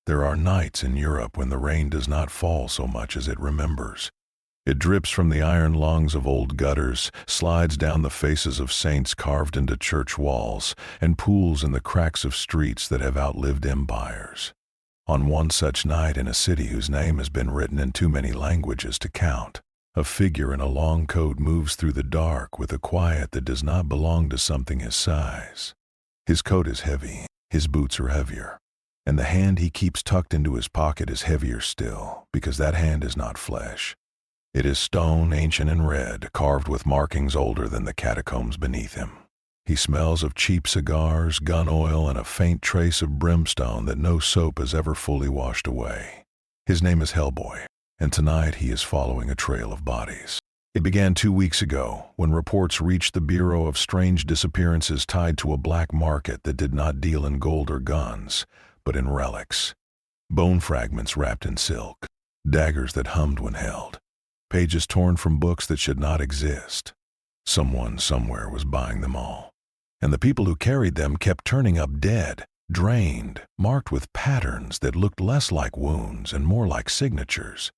There are nights in Europe when the rain does not fall so much as it remembers. It drips from the iron lungs of old gutters, slides down the faces of saints carved into church walls, and pools in the cracks of streets that have outlived empires. On one such night in a city whose name has been written in too many languages to count, a figure in a long coat moves through the dark with a quiet that does not belong to something his size. His coat is heavy, his boots are heavier, and the hand he keeps tucked into his pocket is heavier still, because that hand is not flesh. It is stone, ancient and red, carved with markings older than the catacombs beneath him. He smells of cheap cigars, gun oil, and a faint trace of brimstone that no soap has ever fully washed away. His name is Hellboy, and tonight he is following a trail of bodies. It began 2 weeks ago, when reports reached the Bureau of strange disappearances tied to a black market that did not deal in gold or guns, but in relics. Bone fragments wrapped in silk, daggers that hummed when held, pages torn from books that should not exist. Someone somewhere was buying them all, and the people who carried them kept turning up dead, drained, marked with patterns that looked less like wounds and more like signatures.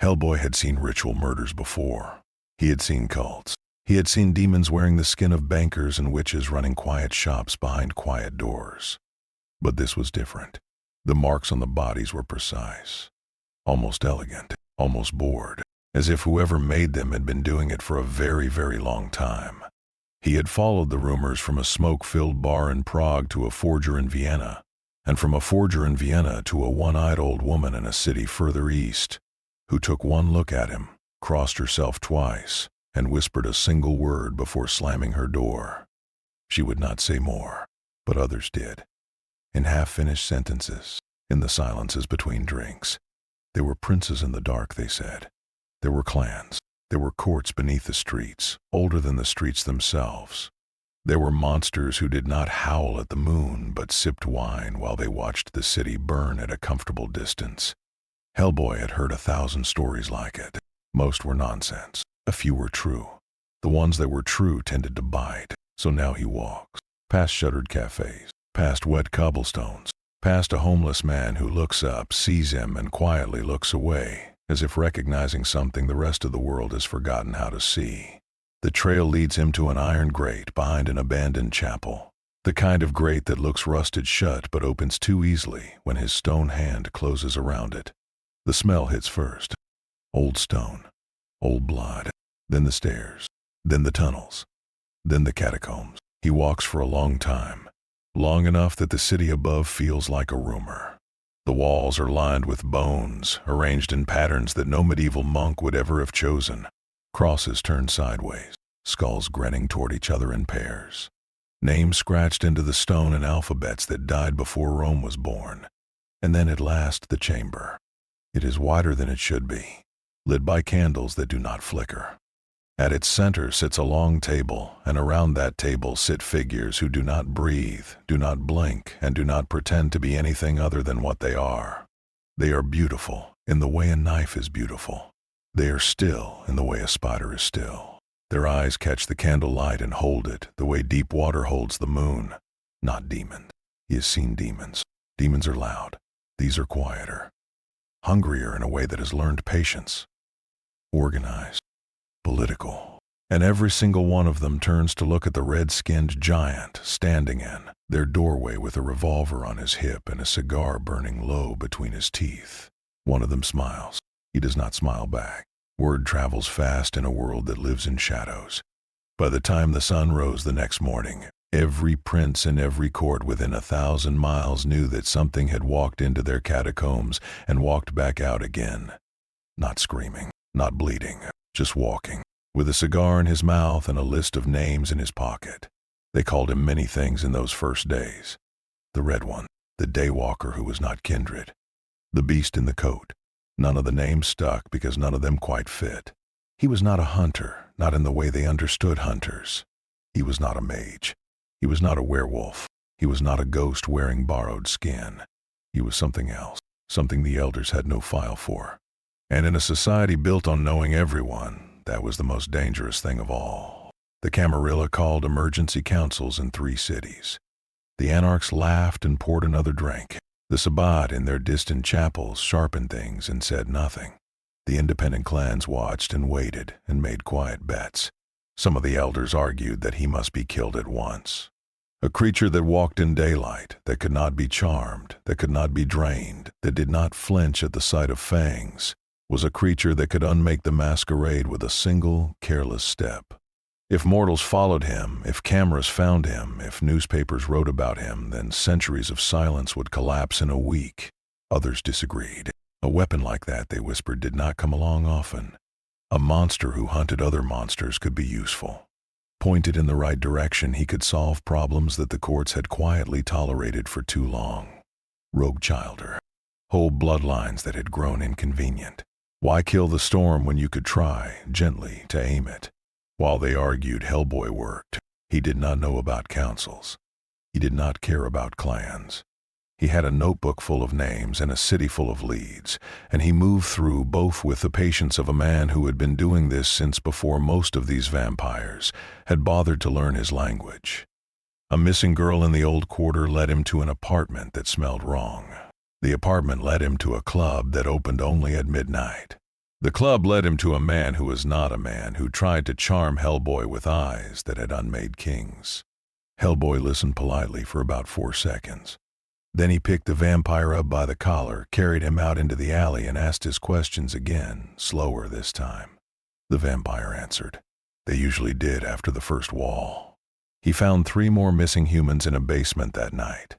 Hellboy had seen ritual murders before. He had seen cults. He had seen demons wearing the skin of bankers and witches running quiet shops behind quiet doors. But this was different. The marks on the bodies were precise, almost elegant, almost bored, as if whoever made them had been doing it for a very, very long time. He had followed the rumors from a smoke-filled bar in Prague to a forger in Vienna, and from a forger in Vienna to a one-eyed old woman in a city further east, who took one look at him, crossed herself twice, and whispered a single word before slamming her door. She would not say more, but others did. In half-finished sentences, in the silences between drinks. There were princes in the dark, they said. There were clans. There were courts beneath the streets, older than the streets themselves. There were monsters who did not howl at the moon but sipped wine while they watched the city burn at a comfortable distance. Hellboy had heard 1,000 stories like it. Most were nonsense. A few were true. The ones that were true tended to bite, so now he walks, past shuttered cafes, past wet cobblestones, past a homeless man who looks up, sees him, and quietly looks away, as if recognizing something the rest of the world has forgotten how to see. The trail leads him to an iron grate behind an abandoned chapel, the kind of grate that looks rusted shut but opens too easily when his stone hand closes around it. The smell hits first. Old stone, old blood, then the stairs, then the tunnels, then the catacombs. He walks for a long time, long enough that the city above feels like a rumor. The walls are lined with bones, arranged in patterns that no medieval monk would ever have chosen. Crosses turned sideways, skulls grinning toward each other in pairs. Names scratched into the stone in alphabets that died before Rome was born. And then at last the chamber. It is wider than it should be, lit by candles that do not flicker. At its center sits a long table, and around that table sit figures who do not breathe, do not blink, and do not pretend to be anything other than what they are. They are beautiful in the way a knife is beautiful. They are still in the way a spider is still. Their eyes catch the candlelight and hold it the way deep water holds the moon. Not demons. He has seen demons. Demons are loud. These are quieter. Hungrier in a way that has learned patience. Organized. Political. And every single one of them turns to look at the red-skinned giant standing in their doorway with a revolver on his hip and a cigar burning low between his teeth. One of them smiles. He does not smile back. Word travels fast in a world that lives in shadows. By the time the sun rose the next morning, every prince in every court within 1,000 miles knew that something had walked into their catacombs and walked back out again. Not screaming, not bleeding, just walking, with a cigar in his mouth and a list of names in his pocket. They called him many things in those first days. The Red One, the Daywalker who was not kindred, the Beast in the Coat. None of the names stuck because none of them quite fit. He was not a hunter, not in the way they understood hunters. He was not a mage. He was not a werewolf. He was not a ghost wearing borrowed skin. He was something else, something the elders had no file for. And in a society built on knowing everyone, that was the most dangerous thing of all. The Camarilla called emergency councils in 3 cities. The anarchs laughed and poured another drink. The Sabbat in their distant chapels sharpened things and said nothing. The independent clans watched and waited and made quiet bets. Some of the elders argued that he must be killed at once. A creature that walked in daylight, that could not be charmed, that could not be drained, that did not flinch at the sight of fangs, was a creature that could unmake the masquerade with a single, careless step. If mortals followed him, if cameras found him, if newspapers wrote about him, then centuries of silence would collapse in a week. Others disagreed. A weapon like that, they whispered, did not come along often. A monster who hunted other monsters could be useful. Pointed in the right direction, he could solve problems that the courts had quietly tolerated for too long. Rogue childer. Whole bloodlines that had grown inconvenient. Why kill the storm when you could try, gently, to aim it? While they argued, Hellboy worked. He did not know about councils. He did not care about clans. He had a notebook full of names and a city full of leads, and he moved through both with the patience of a man who had been doing this since before most of these vampires had bothered to learn his language. A missing girl in the old quarter led him to an apartment that smelled wrong. The apartment led him to a club that opened only at midnight. The club led him to a man who was not a man, who tried to charm Hellboy with eyes that had unmade kings. Hellboy listened politely for about 4 seconds. Then he picked the vampire up by the collar, carried him out into the alley, and asked his questions again, slower this time. The vampire answered. They usually did after the first wall. He found 3 more missing humans in a basement that night.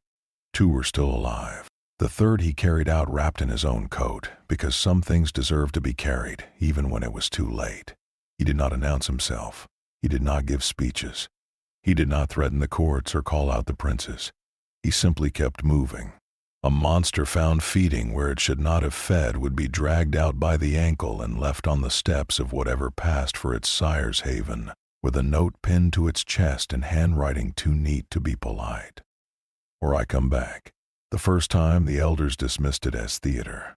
2 were still alive. The third he carried out wrapped in his own coat, because some things deserved to be carried, even when it was too late. He did not announce himself. He did not give speeches. He did not threaten the courts or call out the princes. He simply kept moving. A monster found feeding where it should not have fed would be dragged out by the ankle and left on the steps of whatever passed for its sire's haven, with a note pinned to its chest in handwriting too neat to be polite. Or I come back. The first time, the elders dismissed it as theater.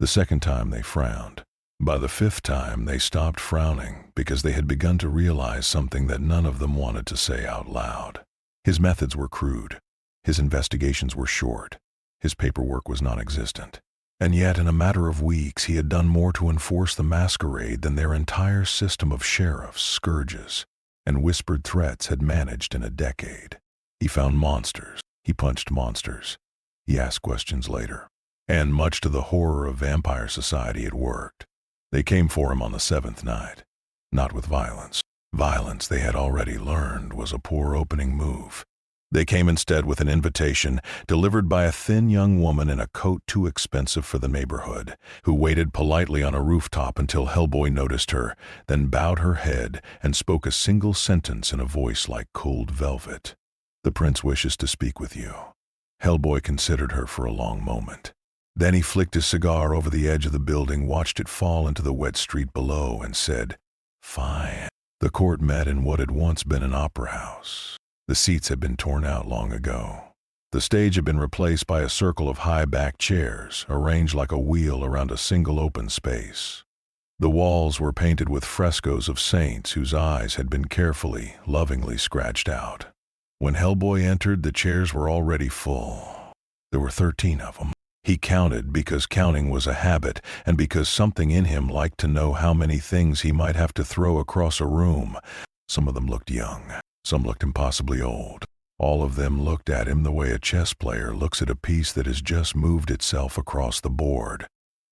The second time, they frowned. By the 5th time, they stopped frowning because they had begun to realize something that none of them wanted to say out loud. His methods were crude. His investigations were short. His paperwork was non-existent. And yet, in a matter of weeks, he had done more to enforce the masquerade than their entire system of sheriffs, scourges, and whispered threats had managed in a decade. He found monsters. He punched monsters. He asked questions later. And much to the horror of vampire society, it worked. They came for him on the 7th night. Not with violence. Violence, they had already learned, was a poor opening move. They came instead with an invitation delivered by a thin young woman in a coat too expensive for the neighborhood, who waited politely on a rooftop until Hellboy noticed her, then bowed her head and spoke a single sentence in a voice like cold velvet. "The prince wishes to speak with you." Hellboy considered her for a long moment. Then he flicked his cigar over the edge of the building, watched it fall into the wet street below, and said, "Fine." The court met in what had once been an opera house. The seats had been torn out long ago. The stage had been replaced by a circle of high-backed chairs, arranged like a wheel around a single open space. The walls were painted with frescoes of saints whose eyes had been carefully, lovingly scratched out. When Hellboy entered, the chairs were already full. There were 13 of them. He counted because counting was a habit, and because something in him liked to know how many things he might have to throw across a room. Some of them looked young. Some looked impossibly old. All of them looked at him the way a chess player looks at a piece that has just moved itself across the board.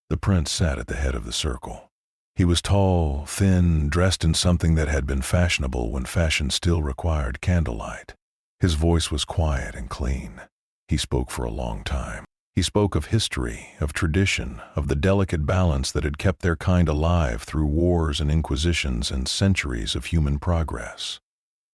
The prince sat at the head of the circle. He was tall, thin, dressed in something that had been fashionable when fashion still required candlelight. His voice was quiet and clean. He spoke for a long time. He spoke of history, of tradition, of the delicate balance that had kept their kind alive through wars and inquisitions and centuries of human progress.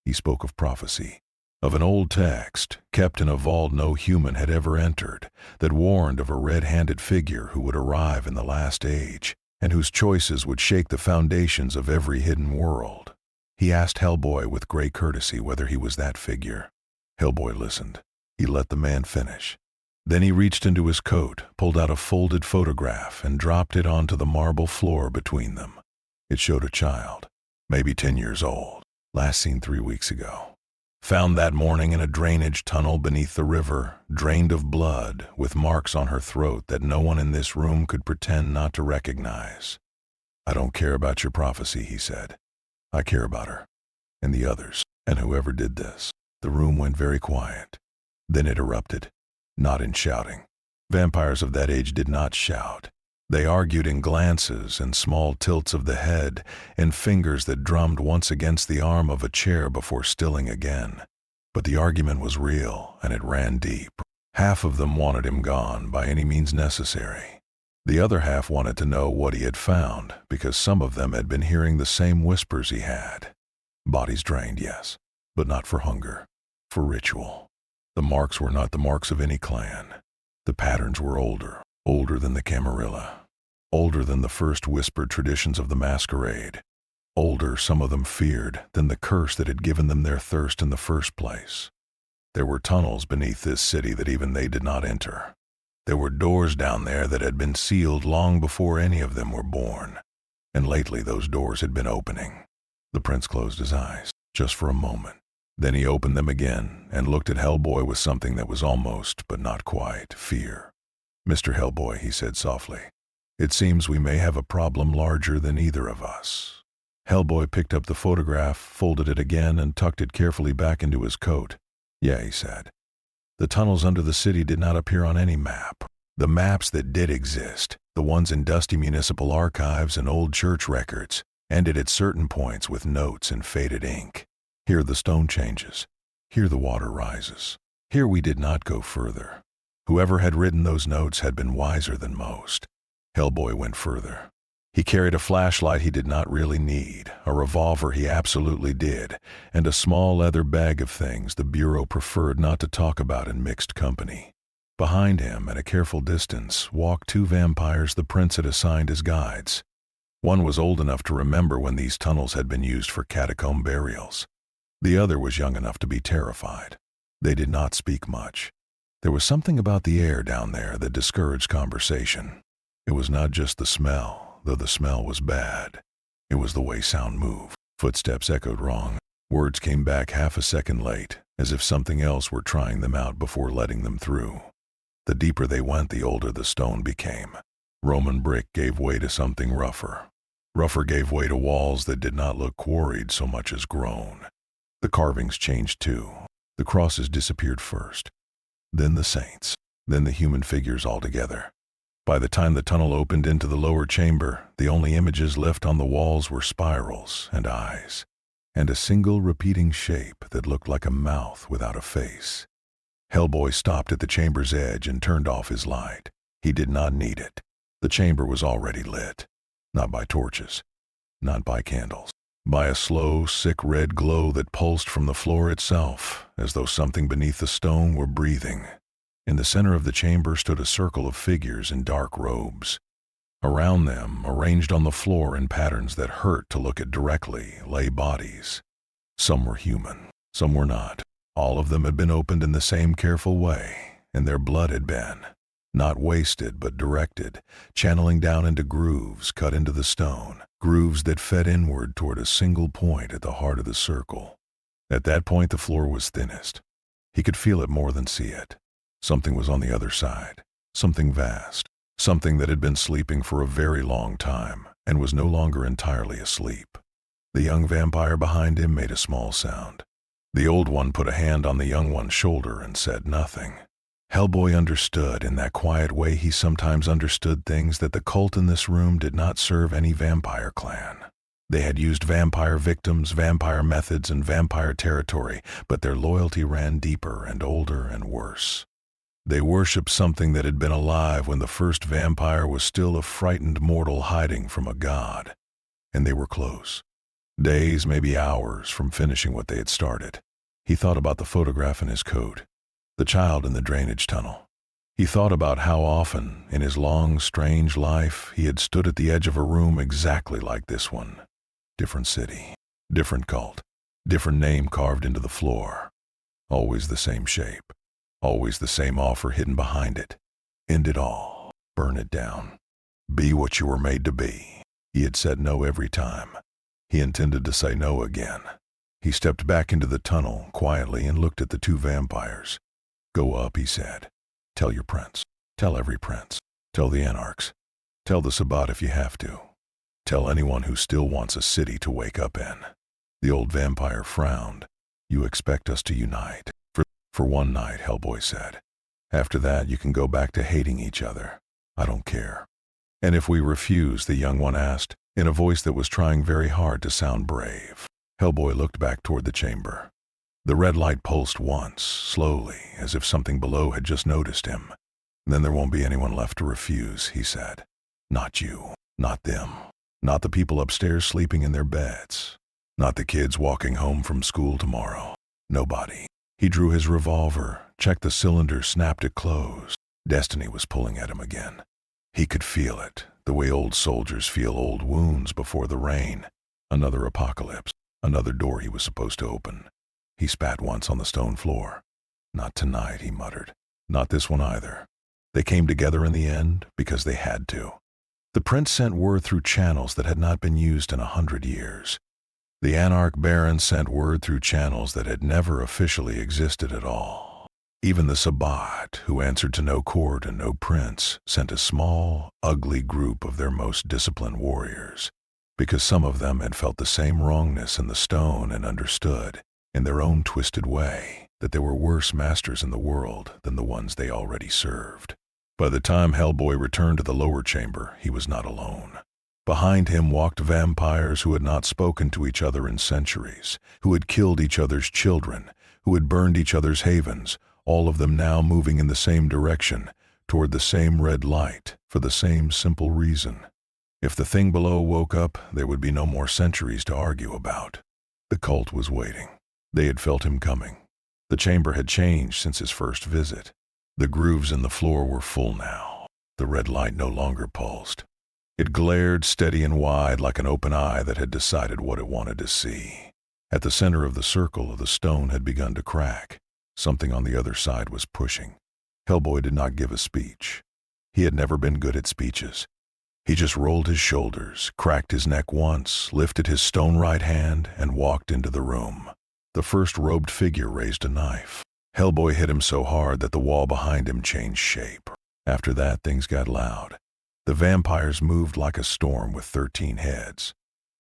He spoke of prophecy, of an old text kept in a vault no human had ever entered, that warned of a red-handed figure who would arrive in the last age, and whose choices would shake the foundations of every hidden world. He asked Hellboy with great courtesy whether he was that figure. Hellboy listened. He let the man finish. Then he reached into his coat, pulled out a folded photograph, and dropped it onto the marble floor between them. It showed a child, maybe 10 years old, last seen 3 weeks ago. Found that morning in a drainage tunnel beneath the river, drained of blood, with marks on her throat that no one in this room could pretend not to recognize. I don't care about your prophecy, he said. I care about her, and the others, and whoever did this. The room went very quiet. Then it erupted, not in shouting. Vampires of that age did not shout. They argued in glances and small tilts of the head and fingers that drummed once against the arm of a chair before stilling again. But the argument was real, and it ran deep. Half of them wanted him gone by any means necessary. The other half wanted to know what he had found, because some of them had been hearing the same whispers he had. Bodies drained, yes, but not for hunger, for ritual. The marks were not the marks of any clan. The patterns were older than the Camarilla, older than the first whispered traditions of the Masquerade, older, some of them feared, than the curse that had given them their thirst in the first place. There were tunnels beneath this city that even they did not enter. There were doors down there that had been sealed long before any of them were born, and lately those doors had been opening. The prince closed his eyes, just for a moment. Then he opened them again and looked at Hellboy with something that was almost, but not quite, fear. Mr. Hellboy, he said softly, it seems we may have a problem larger than either of us. Hellboy picked up the photograph, folded it again, and tucked it carefully back into his coat. Yeah, he said. The tunnels under the city did not appear on any map. The maps that did exist, the ones in dusty municipal archives and old church records, ended at certain points with notes in faded ink. Here the stone changes. Here the water rises. Here we did not go further. Whoever had written those notes had been wiser than most. Hellboy went further. He carried a flashlight he did not really need, a revolver he absolutely did, and a small leather bag of things the Bureau preferred not to talk about in mixed company. Behind him, at a careful distance, walked two vampires the prince had assigned as guides. One was old enough to remember when these tunnels had been used for catacomb burials. The other was young enough to be terrified. They did not speak much. There was something about the air down there that discouraged conversation. It was not just the smell, though the smell was bad. It was the way sound moved. Footsteps echoed wrong. Words came back half a second late, as if something else were trying them out before letting them through. The deeper they went, the older the stone became. Roman brick gave way to something rougher. Rougher gave way to walls that did not look quarried so much as grown. The carvings changed too. The crosses disappeared first. Then the saints. Then the human figures altogether. By the time the tunnel opened into the lower chamber, the only images left on the walls were spirals and eyes, and a single repeating shape that looked like a mouth without a face. Hellboy stopped at the chamber's edge and turned off his light. He did not need it. The chamber was already lit. Not by torches. Not by candles. By a slow, sick red glow that pulsed from the floor itself, as though something beneath the stone were breathing. In the center of the chamber stood a circle of figures in dark robes. Around them, arranged on the floor in patterns that hurt to look at directly, lay bodies. Some were human, some were not. All of them had been opened in the same careful way, and their blood had been, not wasted but directed, channeling down into grooves cut into the stone, grooves that fed inward toward a single point at the heart of the circle. At that point the floor was thinnest. He could feel it more than see it. Something was on the other side, something vast, something that had been sleeping for a very long time and was no longer entirely asleep. The young vampire behind him made a small sound. The old one put a hand on the young one's shoulder and said nothing. Hellboy understood in that quiet way he sometimes understood things, that the cult in this room did not serve any vampire clan. They had used vampire victims, vampire methods, and vampire territory, but their loyalty ran deeper and older and worse. They worshipped something that had been alive when the first vampire was still a frightened mortal hiding from a god. And they were close. Days, maybe hours, from finishing what they had started. He thought about the photograph in his coat. The child in the drainage tunnel. He thought about how often, in his long, strange life, he had stood at the edge of a room exactly like this one. Different city, different cult, different name carved into the floor. Always the same shape, always the same offer hidden behind it. End it all, burn it down. Be what you were made to be. He had said no every time. He intended to say no again. He stepped back into the tunnel quietly and looked at the two vampires. "Go up," he said. "Tell your prince. Tell every prince. Tell the anarchs. Tell the Sabbat if you have to. Tell anyone who still wants a city to wake up in." The old vampire frowned. "You expect us to unite?" For one night," Hellboy said. "After that, you can go back to hating each other. I don't care." "And if we refuse?" the young one asked, in a voice that was trying very hard to sound brave. Hellboy looked back toward the chamber. The red light pulsed once, slowly, as if something below had just noticed him. "Then there won't be anyone left to refuse," he said. "Not you. Not them. Not the people upstairs sleeping in their beds. Not the kids walking home from school tomorrow. Nobody." He drew his revolver, checked the cylinder, snapped it closed. Destiny was pulling at him again. He could feel it, the way old soldiers feel old wounds before the rain. Another apocalypse, another door he was supposed to open. He spat once on the stone floor. "Not tonight," he muttered. "Not this one either." They came together in the end because they had to. The prince sent word through channels that had not been used in 100 years. The Anarch Baron sent word through channels that had never officially existed at all. Even the Sabbat, who answered to no court and no prince, sent a small, ugly group of their most disciplined warriors, because some of them had felt the same wrongness in the stone and understood, in their own twisted way, that there were worse masters in the world than the ones they already served. By the time Hellboy returned to the lower chamber, he was not alone. Behind him walked vampires who had not spoken to each other in centuries, who had killed each other's children, who had burned each other's havens, all of them now moving in the same direction, toward the same red light, for the same simple reason. If the thing below woke up, there would be no more centuries to argue about. The cult was waiting. They had felt him coming. The chamber had changed since his first visit. The grooves in the floor were full now. The red light no longer pulsed. It glared steady and wide like an open eye that had decided what it wanted to see. At the center of the circle, the stone had begun to crack. Something on the other side was pushing. Hellboy did not give a speech. He had never been good at speeches. He just rolled his shoulders, cracked his neck once, lifted his stone right hand, and walked into the room. The first robed figure raised a knife. Hellboy hit him so hard that the wall behind him changed shape. After that, things got loud. The vampires moved like a storm with 13 heads.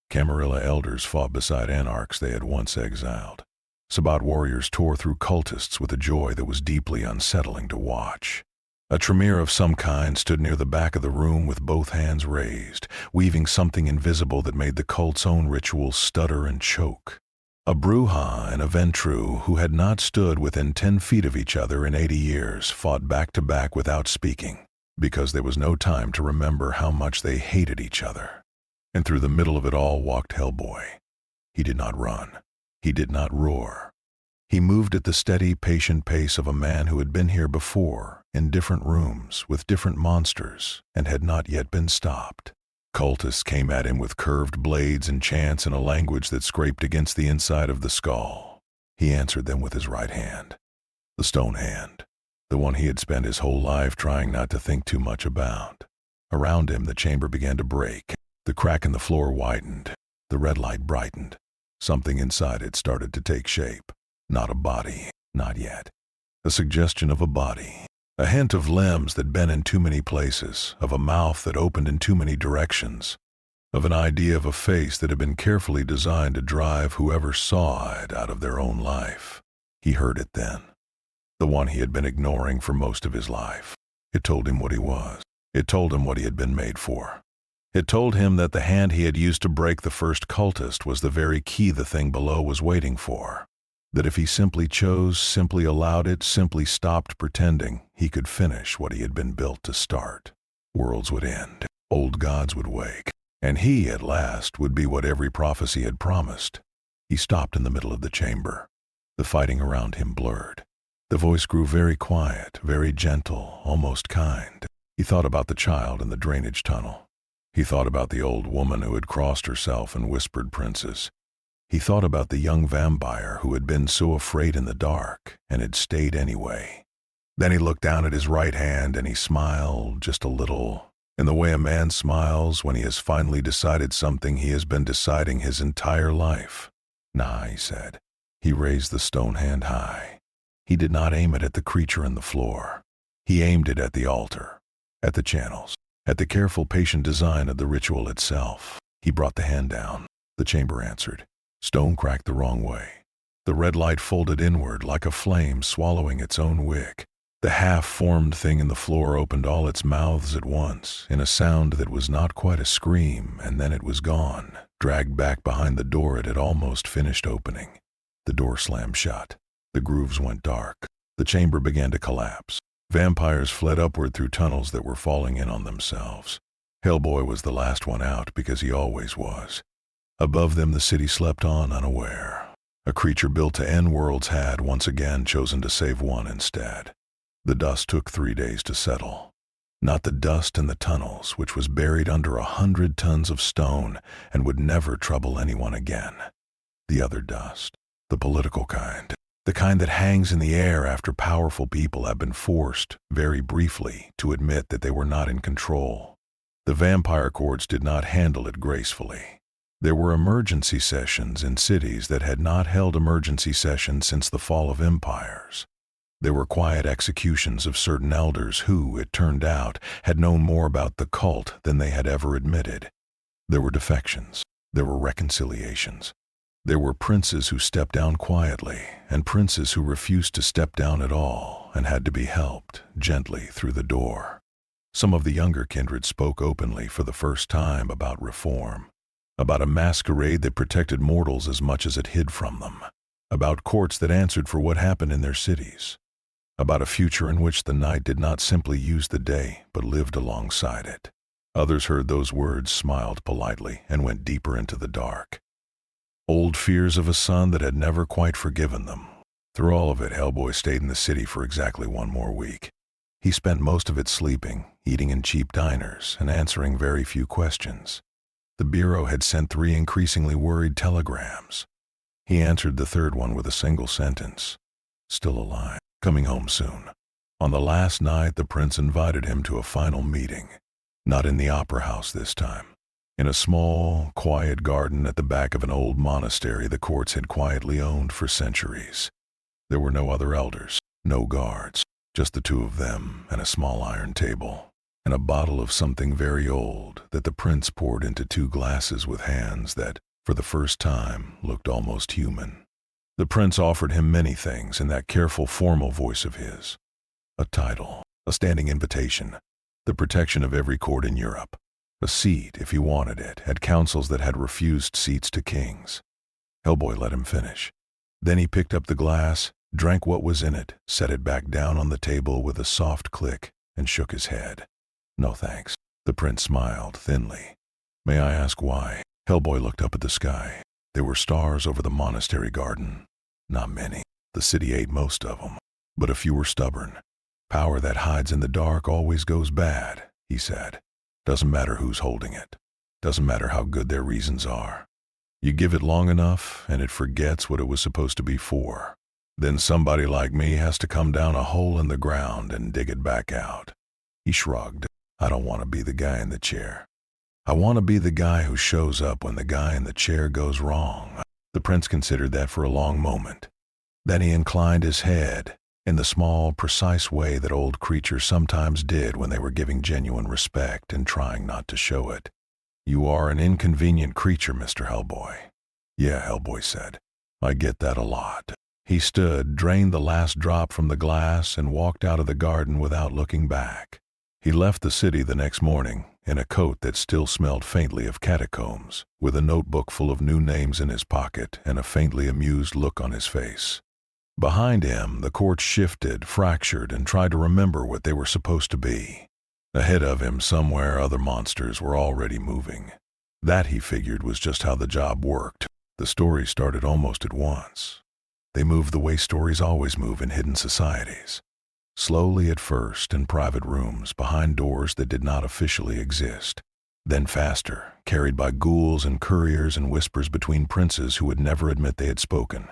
Camarilla elders fought beside anarchs they had once exiled. Sabbat warriors tore through cultists with a joy that was deeply unsettling to watch. A Tremere of some kind stood near the back of the room with both hands raised, weaving something invisible that made the cult's own rituals stutter and choke. A Bruja and a Ventru, who had not stood within 10 feet of each other in 80 years, fought back to back without speaking, because there was no time to remember how much they hated each other. And through the middle of it all walked Hellboy. He did not run. He did not roar. He moved at the steady, patient pace of a man who had been here before, in different rooms, with different monsters, and had not yet been stopped. Cultists came at him with curved blades and chants in a language that scraped against the inside of the skull. He answered them with his right hand. The stone hand. The one he had spent his whole life trying not to think too much about. Around him, the chamber began to break. The crack in the floor widened. The red light brightened. Something inside it started to take shape. Not a body, not yet. A suggestion of a body. A hint of limbs that bent in too many places, of a mouth that opened in too many directions, of an idea of a face that had been carefully designed to drive whoever saw it out of their own life. He heard it then. The one he had been ignoring for most of his life. It told him what he was. It told him what he had been made for. It told him that the hand he had used to break the first cultist was the very key the thing below was waiting for. That if he simply chose, simply allowed it, simply stopped pretending, he could finish what he had been built to start. Worlds would end. Old gods would wake. And he, at last, would be what every prophecy had promised. He stopped in the middle of the chamber. The fighting around him blurred. The voice grew very quiet, very gentle, almost kind. He thought about the child in the drainage tunnel. He thought about the old woman who had crossed herself and whispered princes. He thought about the young vampire who had been so afraid in the dark and had stayed anyway. Then he looked down at his right hand and he smiled just a little, in the way a man smiles when he has finally decided something he has been deciding his entire life. "Nah," he said. He raised the stone hand high. He did not aim it at the creature in the floor. He aimed it at the altar, at the channels, at the careful, patient design of the ritual itself. He brought the hand down. The chamber answered. Stone cracked the wrong way. The red light folded inward like a flame swallowing its own wick. The half-formed thing in the floor opened all its mouths at once, in a sound that was not quite a scream, and then it was gone, dragged back behind the door it had almost finished opening. The door slammed shut. The grooves went dark. The chamber began to collapse. Vampires fled upward through tunnels that were falling in on themselves. Hellboy was the last one out because he always was. Above them the city slept on unaware. A creature built to end worlds had once again chosen to save one instead. The dust took 3 days to settle. Not the dust in the tunnels, which was buried under 100 tons of stone and would never trouble anyone again. The other dust, the political kind, the kind that hangs in the air after powerful people have been forced, very briefly, to admit that they were not in control. The vampire courts did not handle it gracefully. There were emergency sessions in cities that had not held emergency sessions since the fall of empires. There were quiet executions of certain elders who, it turned out, had known more about the cult than they had ever admitted. There were defections. There were reconciliations. There were princes who stepped down quietly, and princes who refused to step down at all and had to be helped gently through the door. Some of the younger kindred spoke openly for the first time about reform, about a masquerade that protected mortals as much as it hid from them, about courts that answered for what happened in their cities, about a future in which the night did not simply use the day but lived alongside it. Others heard those words, smiled politely, and went deeper into the dark. Old fears of a son that had never quite forgiven them. Through all of it, Hellboy stayed in the city for exactly 1 more week. He spent most of it sleeping, eating in cheap diners, and answering very few questions. The Bureau had sent 3 increasingly worried telegrams. He answered the 3rd one with a single sentence. Still alive. Coming home soon. On the last night, the prince invited him to a final meeting. Not in the opera house this time. In a small, quiet garden at the back of an old monastery the courts had quietly owned for centuries. There were no other elders, no guards, just the 2 of them and a small iron table, and a bottle of something very old that the prince poured into 2 glasses with hands that, for the first time, looked almost human. The prince offered him many things in that careful, formal voice of his. A title, a standing invitation, the protection of every court in Europe, a seat, if he wanted it, at councils that had refused seats to kings. Hellboy let him finish. Then he picked up the glass, drank what was in it, set it back down on the table with a soft click, and shook his head. No thanks. The prince smiled thinly. May I ask why? Hellboy looked up at the sky. There were stars over the monastery garden. Not many. The city ate most of them, but a few were stubborn. Power that hides in the dark always goes bad, he said. Doesn't matter who's holding it. Doesn't matter how good their reasons are. You give it long enough, and it forgets what it was supposed to be for. Then somebody like me has to come down a hole in the ground and dig it back out. He shrugged. I don't want to be the guy in the chair. I want to be the guy who shows up when the guy in the chair goes wrong. The prince considered that for a long moment. Then he inclined his head, in the small, precise way that old creatures sometimes did when they were giving genuine respect and trying not to show it. You are an inconvenient creature, Mr. Hellboy. Yeah, Hellboy said. I get that a lot. He stood, drained the last drop from the glass, and walked out of the garden without looking back. He left the city the next morning, in a coat that still smelled faintly of catacombs, with a notebook full of new names in his pocket and a faintly amused look on his face. Behind him, the courts shifted, fractured, and tried to remember what they were supposed to be. Ahead of him, somewhere, other monsters were already moving. That, he figured, was just how the job worked. The stories started almost at once. They moved the way stories always move in hidden societies. Slowly at first, in private rooms, behind doors that did not officially exist. Then faster, carried by ghouls and couriers and whispers between princes who would never admit they had spoken.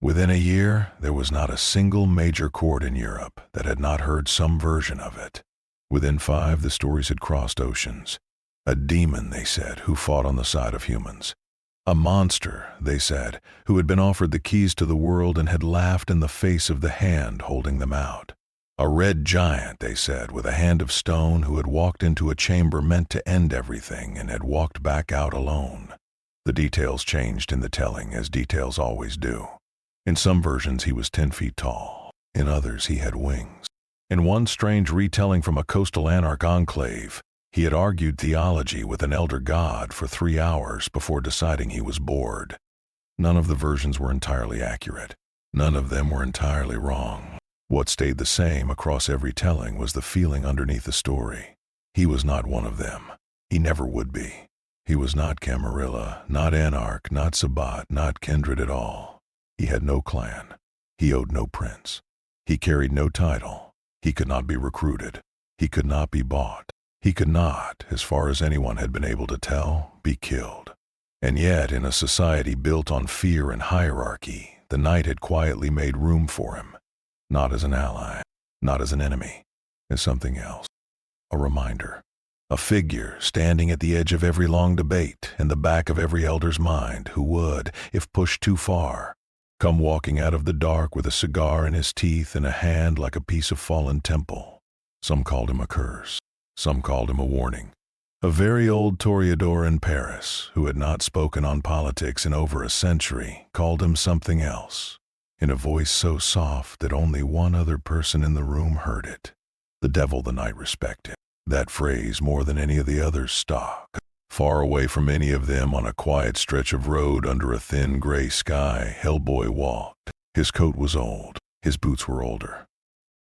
Within a year, there was not a single major court in Europe that had not heard some version of it. Within 5, the stories had crossed oceans. A demon, they said, who fought on the side of humans. A monster, they said, who had been offered the keys to the world and had laughed in the face of the hand holding them out. A red giant, they said, with a hand of stone who had walked into a chamber meant to end everything and had walked back out alone. The details changed in the telling, as details always do. In some versions he was 10 feet tall. In others he had wings. In one strange retelling from a coastal anarch enclave, he had argued theology with an elder god for 3 hours before deciding he was bored. None of the versions were entirely accurate. None of them were entirely wrong. What stayed the same across every telling was the feeling underneath the story. He was not one of them. He never would be. He was not Camarilla, not Anarch, not Sabbat, not kindred at all. He had no clan. He owed no prince. He carried no title. He could not be recruited. He could not be bought. He could not, as far as anyone had been able to tell, be killed. And yet, in a society built on fear and hierarchy, the night had quietly made room for him. Not as an ally, not as an enemy, as something else. A reminder. A figure standing at the edge of every long debate, in the back of every elder's mind, who would, if pushed too far, come walking out of the dark with a cigar in his teeth and a hand like a piece of fallen temple. Some called him a curse. Some called him a warning. A very old toreador in Paris, who had not spoken on politics in over a century, called him something else, in a voice so soft that only one other person in the room heard it. The devil the night respected. That phrase more than any of the others stuck. Far away from any of them, on a quiet stretch of road under a thin gray sky, Hellboy walked. His coat was old. His boots were older.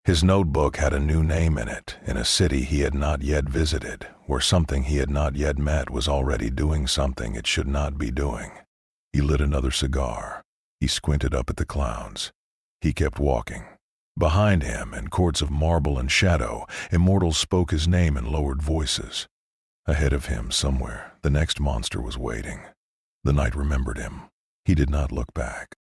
His notebook had a new name in it, in a city he had not yet visited, where something he had not yet met was already doing something it should not be doing. He lit another cigar. He squinted up at the clouds. He kept walking. Behind him, in courts of marble and shadow, immortals spoke his name in lowered voices. Ahead of him, somewhere, the next monster was waiting. The night remembered him. He did not look back.